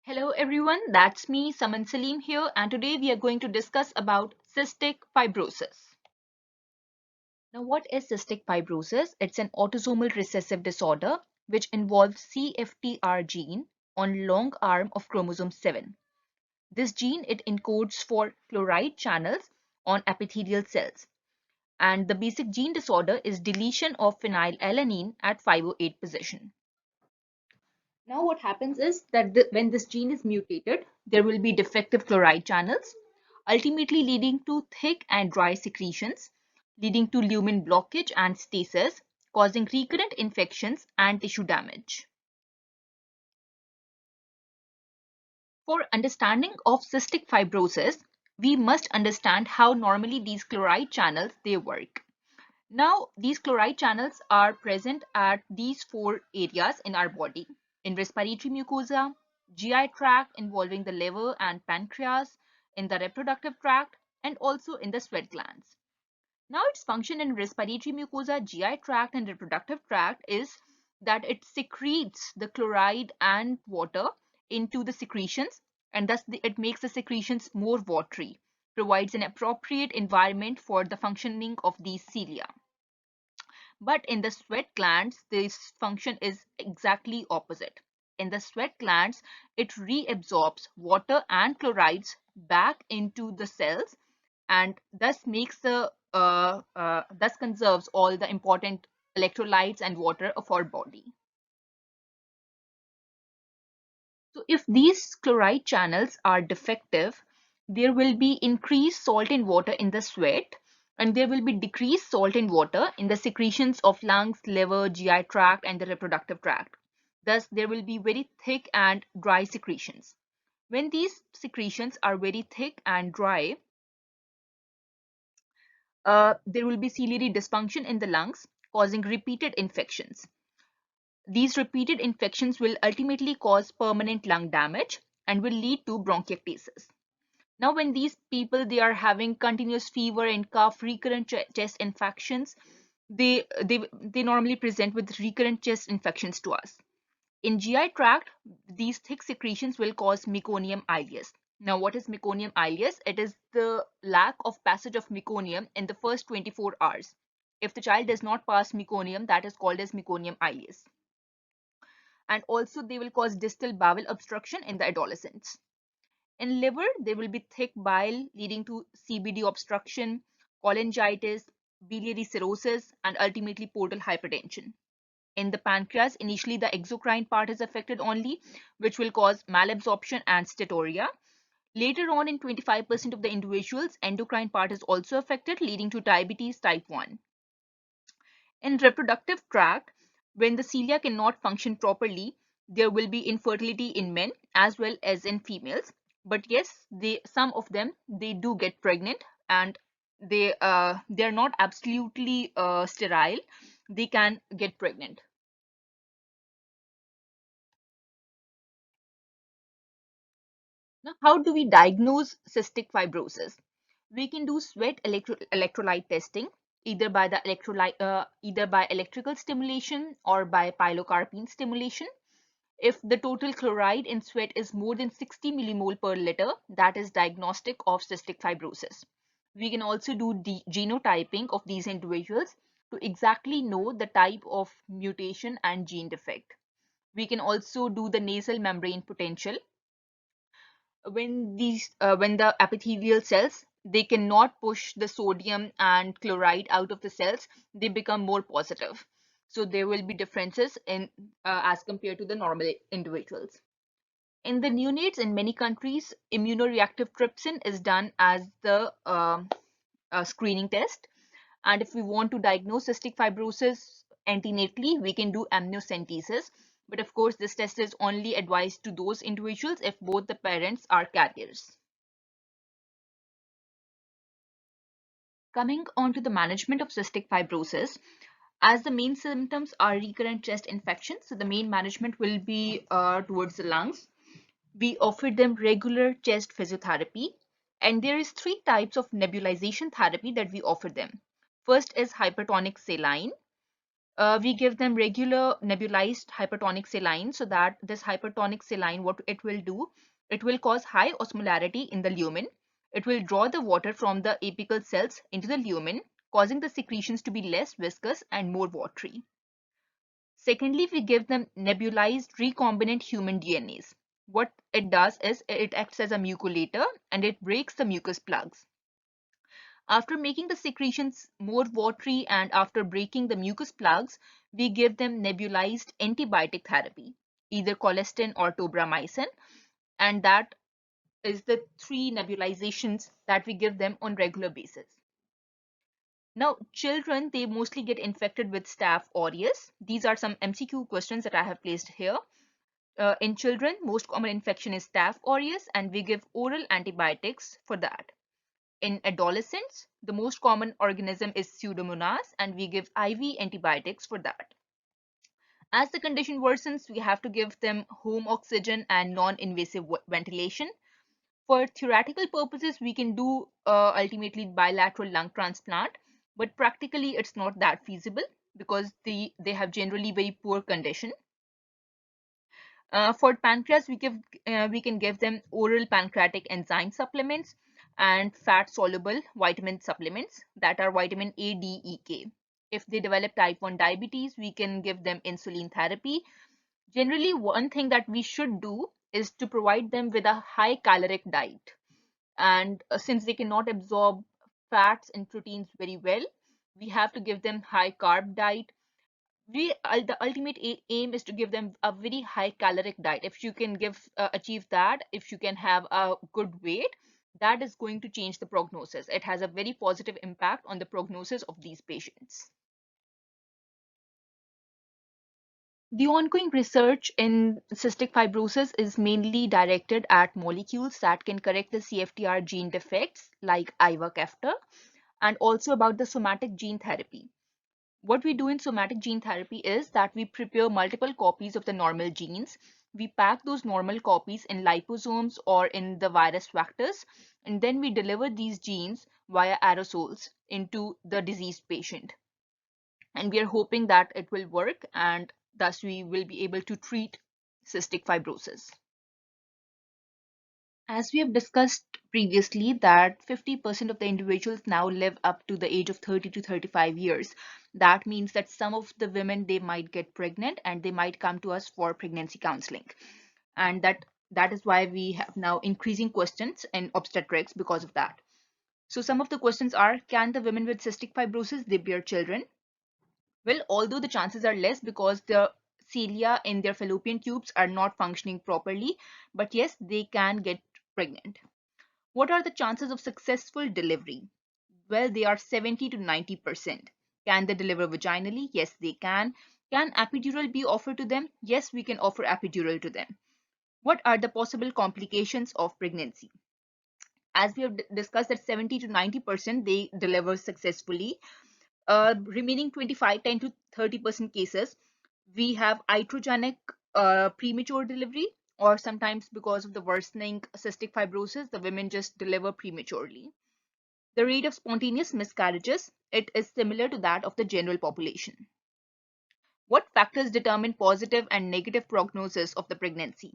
Hello everyone, that's me, Saman Salim here, and today we are going to discuss about cystic fibrosis. Now, what is cystic fibrosis? It's an autosomal recessive disorder which involves CFTR gene on long arm of chromosome 7. This gene it encodes for chloride channels on epithelial cells, and the basic gene disorder is deletion of phenylalanine at 508 position. Now what happens is that when this gene is mutated, there will be defective chloride channels, ultimately leading to thick and dry secretions, leading to lumen blockage and stasis, causing recurrent infections and tissue damage. For understanding of cystic fibrosis, we must understand how normally these chloride channels they work. Now, these chloride channels are present at these four areas in our body: in respiratory mucosa, GI tract involving the liver and pancreas, in the reproductive tract, and also in the sweat glands. Now, its function in respiratory mucosa, GI tract, and reproductive tract is that it secretes the chloride and water into the secretions, and thus it makes the secretions more watery, provides an appropriate environment for the functioning of these cilia. But in the sweat glands, this function is exactly opposite. In the sweat glands, it reabsorbs water and chlorides back into the cells and thus thus conserves all the important electrolytes and water of our body. So if these chloride channels are defective, there will be increased salt in water in the sweat, and there will be decreased salt in water in the secretions of lungs, liver, GI tract, and the reproductive tract. Thus, there will be very thick and dry secretions. When these secretions are very thick and dry, there will be ciliary dysfunction in the lungs, causing repeated infections. These repeated infections will ultimately cause permanent lung damage and will lead to bronchiectasis. Now, when these people they are having continuous fever and cough, recurrent chest infections, they normally present with recurrent chest infections to us. In GI tract, these thick secretions will cause meconium ileus. Now, what is meconium ileus? It is the lack of passage of meconium in the first 24 hours. If the child does not pass meconium, that is called as meconium ileus. And also they will cause distal bowel obstruction in the adolescents. In liver, there will be thick bile leading to CBD obstruction, cholangitis, biliary cirrhosis, and ultimately portal hypertension. In the pancreas, initially the exocrine part is affected only, which will cause malabsorption and steatorrhea. Later on, in 25% of the individuals, endocrine part is also affected, leading to diabetes type 1. In reproductive tract, when the cilia cannot function properly, there will be infertility in men as well as in females. But yes, some of them they do get pregnant, and they are not absolutely sterile. They can get pregnant. Now, how do we diagnose cystic fibrosis? We can do sweat electrolyte testing either by the either by electrical stimulation or by pilocarpine stimulation. If the total chloride in sweat is more than 60 millimole per liter, that is diagnostic of cystic fibrosis. We can also do genotyping of these individuals to exactly know the type of mutation and gene defect. We can also do the nasal membrane potential. When the epithelial cells they cannot push the sodium and chloride out of the cells, they become more positive. So there will be differences in as compared to the normal individuals. In the neonates in many countries, immunoreactive trypsin is done as the screening test. And if we want to diagnose cystic fibrosis antenatally, we can do amniocentesis. But of course, this test is only advised to those individuals if both the parents are carriers. Coming on to the management of cystic fibrosis, as the main symptoms are recurrent chest infections, so the main management will be towards the lungs. We offer them regular chest physiotherapy, and there is three types of nebulization therapy that we offer them. First is hypertonic saline. We give them regular nebulized hypertonic saline, so that this hypertonic saline, what it will do, it will cause high osmolarity in the lumen. It will draw the water from the apical cells into the lumen, causing the secretions to be less viscous and more watery. Secondly, we give them nebulized recombinant human DNAs. What it does is it acts as a muculator and it breaks the mucus plugs. After making the secretions more watery and after breaking the mucus plugs, we give them nebulized antibiotic therapy, either colistin or tobramycin, and that is the three nebulizations that we give them on regular basis. Now, children, they mostly get infected with Staph aureus. These are some MCQ questions that I have placed here. In children, most common infection is Staph aureus, and we give oral antibiotics for that. In adolescents, the most common organism is Pseudomonas, and we give IV antibiotics for that. As the condition worsens, we have to give them home oxygen and non-invasive ventilation. For theoretical purposes, we can do ultimately bilateral lung transplant, but practically it's not that feasible because they have generally very poor condition. For pancreas, we can give them oral pancreatic enzyme supplements and fat soluble vitamin supplements that are vitamin A, D, E, K. If they develop type 1 diabetes, we can give them insulin therapy. Generally, one thing that we should do is to provide them with a high caloric diet. And since they cannot absorb fats and proteins very well, we have to give them high carb diet. The ultimate aim is to give them a very high caloric diet. If you can achieve that, if you can have a good weight, that is going to change the prognosis. It has a very positive impact on the prognosis of these patients. The ongoing research in cystic fibrosis is mainly directed at molecules that can correct the CFTR gene defects like ivacaftor, and also about the somatic gene therapy. What we do in somatic gene therapy is that we prepare multiple copies of the normal genes. We pack those normal copies in liposomes or in the virus vectors, and then we deliver these genes via aerosols into the diseased patient. And we are hoping that it will work, and thus we will be able to treat cystic fibrosis. As we have discussed previously, that 50% of the individuals now live up to the age of 30 to 35 years. That means that some of the women, they might get pregnant and they might come to us for pregnancy counseling. And that is why we have now increasing questions in obstetrics because of that. So some of the questions are, can the women with cystic fibrosis, they bear children? Well, although the chances are less because the cilia in their fallopian tubes are not functioning properly, but yes, they can get pregnant. What are the chances of successful delivery? Well, they are 70 to 90%. Can they deliver vaginally? Yes, they can. Can epidural be offered to them? Yes, we can offer epidural to them. What are the possible complications of pregnancy? As we have discussed, that 70 to 90% they deliver successfully. Remaining 25, 10 to 30% cases, we have iatrogenic premature delivery, or sometimes because of the worsening cystic fibrosis, the women just deliver prematurely. The rate of spontaneous miscarriages, it is similar to that of the general population. What factors determine positive and negative prognosis of the pregnancy?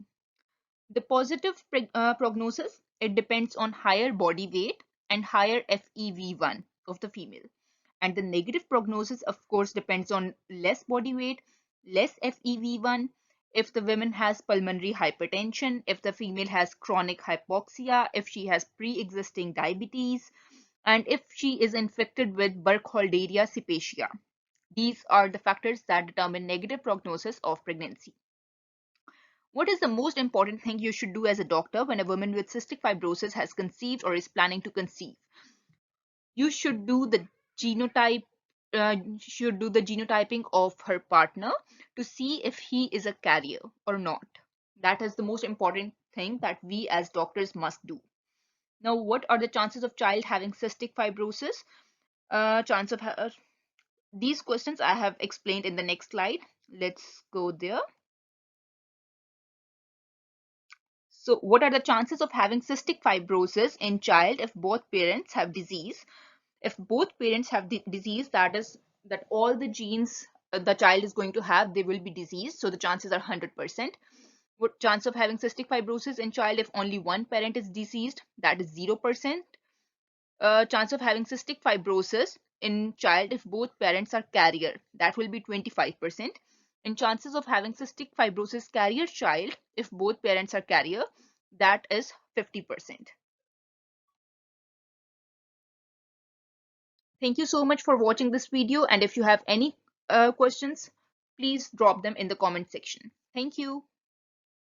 The positive prognosis, it depends on higher body weight and higher FEV1 of the female. And the negative prognosis, of course, depends on less body weight, less FEV1, if the woman has pulmonary hypertension, if the female has chronic hypoxia, if she has pre-existing diabetes, and if she is infected with Burkholderia cepacia. These are the factors that determine negative prognosis of pregnancy. What is the most important thing you should do as a doctor when a woman with cystic fibrosis has conceived or is planning to conceive? You should do the genotype, should do the genotyping of her partner to see if he is a carrier or not. That is the most important thing that we as doctors must do. Now, what are the chances of child having cystic fibrosis? Chance of these questions I have explained in the next slide. Let's go there. So what are the chances of having cystic fibrosis in child if both parents have disease? If both parents have the disease, that is that all the genes the child is going to have, they will be diseased. So the chances are 100%. What chance of having cystic fibrosis in child if only one parent is diseased? That is 0%. Chance of having cystic fibrosis in child if both parents are carrier, that will be 25%. And chances of having cystic fibrosis carrier child if both parents are carrier, that is 50%. Thank you so much for watching this video, and if you have any questions, please drop them in the comment section. Thank you.